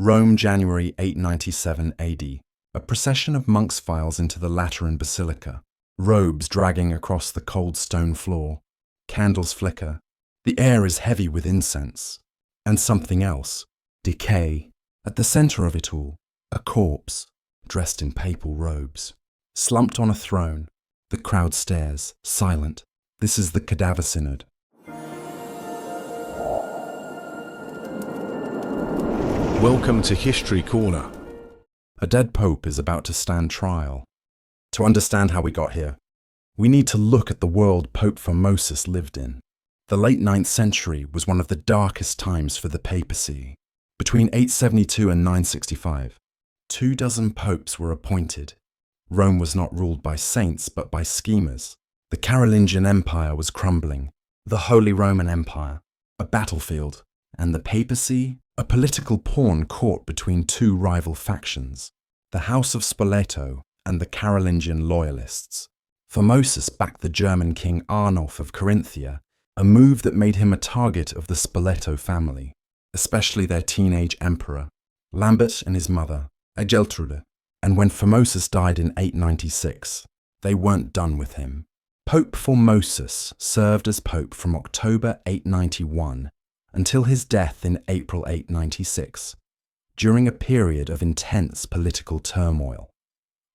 Rome, January 897 AD. A procession of monks files into the Lateran Basilica, robes dragging across the cold stone floor. Candles flicker. The air is heavy with incense. And something else, decay. At the center of it all, a corpse, dressed in papal robes. Slumped on a throne, the crowd stares, silent. This is the Cadaver Synod. Welcome to History Corner. A dead pope is about to stand trial. To understand how we got here, we need to look at the world Pope Formosus lived in. The late 9th century was one of the darkest times for the papacy. Between 872 and 965, 24 popes were appointed. Rome was not ruled by saints but by schemers. The Carolingian Empire was crumbling, the Holy Roman Empire, a battlefield, and the papacy, a political pawn caught between two rival factions, the House of Spoleto and the Carolingian loyalists. Formosus backed the German king Arnulf of Carinthia, a move that made him a target of the Spoleto family, especially their teenage emperor, Lambert, and his mother, Ageltrude. And when Formosus died in 896, they weren't done with him. Pope Formosus served as pope from October 891 until his death in April 896, during a period of intense political turmoil.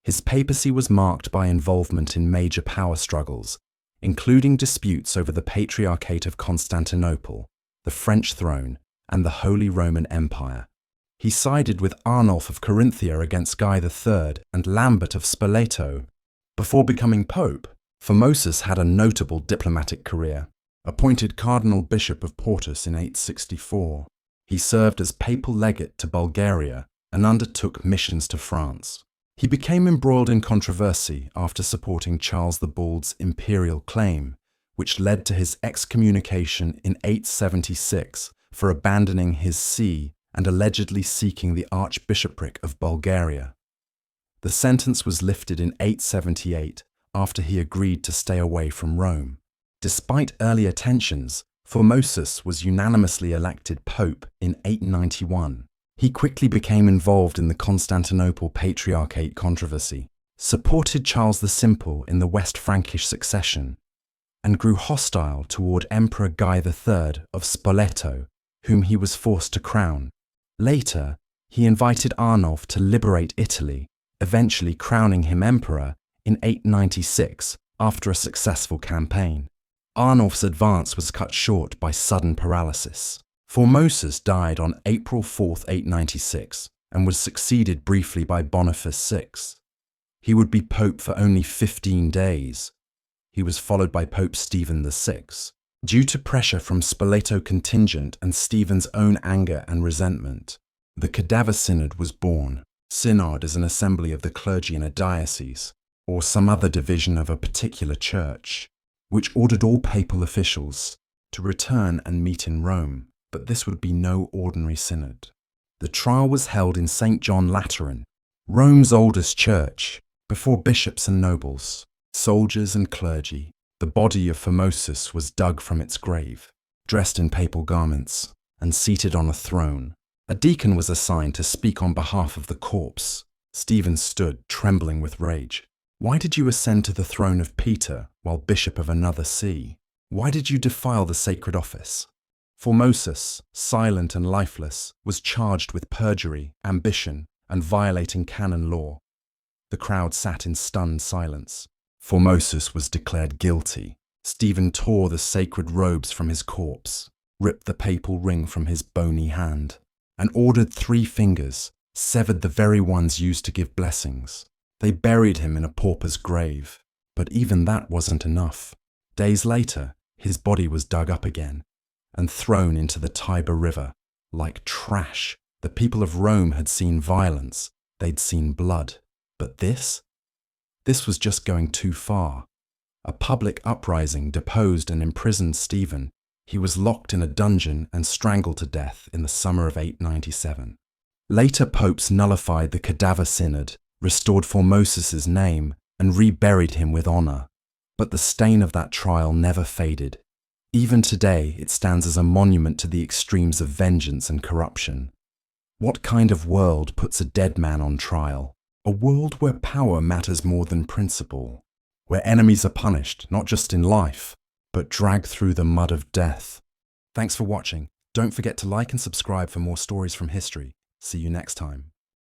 His papacy was marked by involvement in major power struggles, including disputes over the Patriarchate of Constantinople, the French throne, and the Holy Roman Empire. He sided with Arnulf of Carinthia against Guy III and Lambert of Spoleto. Before becoming pope, Formosus had a notable diplomatic career. Appointed Cardinal Bishop of Portus in 864, he served as papal legate to Bulgaria and undertook missions to France. He became embroiled in controversy after supporting Charles the Bald's imperial claim, which led to his excommunication in 876 for abandoning his see and allegedly seeking the archbishopric of Bulgaria. The sentence was lifted in 878 after he agreed to stay away from Rome. Despite earlier tensions, Formosus was unanimously elected pope in 891. He quickly became involved in the Constantinople Patriarchate controversy, supported Charles the Simple in the West Frankish succession, and grew hostile toward Emperor Guy III of Spoleto, whom he was forced to crown. Later, he invited Arnulf to liberate Italy, eventually crowning him emperor in 896 after a successful campaign. Arnulf's advance was cut short by sudden paralysis. Formosus died on April 4, 896, and was succeeded briefly by Boniface VI. He would be pope for only 15 days. He was followed by Pope Stephen VI. Due to pressure from Spoleto contingent and Stephen's own anger and resentment, the Cadaver Synod was born. Synod is an assembly of the clergy in a diocese, or some other division of a particular church, which ordered all papal officials to return and meet in Rome, but this would be no ordinary synod. The trial was held in St. John Lateran, Rome's oldest church, before bishops and nobles, soldiers and clergy. The body of Formosus was dug from its grave, dressed in papal garments, and seated on a throne. A deacon was assigned to speak on behalf of the corpse. Stephen stood, trembling with rage. Why did you ascend to the throne of Peter while bishop of another see? Why did you defile the sacred office? Formosus, silent and lifeless, was charged with perjury, ambition, and violating canon law. The crowd sat in stunned silence. Formosus was declared guilty. Stephen tore the sacred robes from his corpse, ripped the papal ring from his bony hand, and ordered 3 fingers, severed the very ones used to give blessings. They buried him in a pauper's grave, but even that wasn't enough. Days later, his body was dug up again and thrown into the Tiber River. Like trash, the people of Rome had seen violence, they'd seen blood. But this was just going too far. A public uprising deposed and imprisoned Stephen. He was locked in a dungeon and strangled to death in the summer of 897. Later popes nullified the Cadaver Synod, restored Formosus's name, and reburied him with honor. But the stain of that trial never faded. Even today, it stands as a monument to the extremes of vengeance and corruption. What kind of world puts a dead man on trial? A world where power matters more than principle, where enemies are punished not just in life, but dragged through the mud of death. Thanks for watching. Don't forget to like and subscribe for more stories from history. See you next time.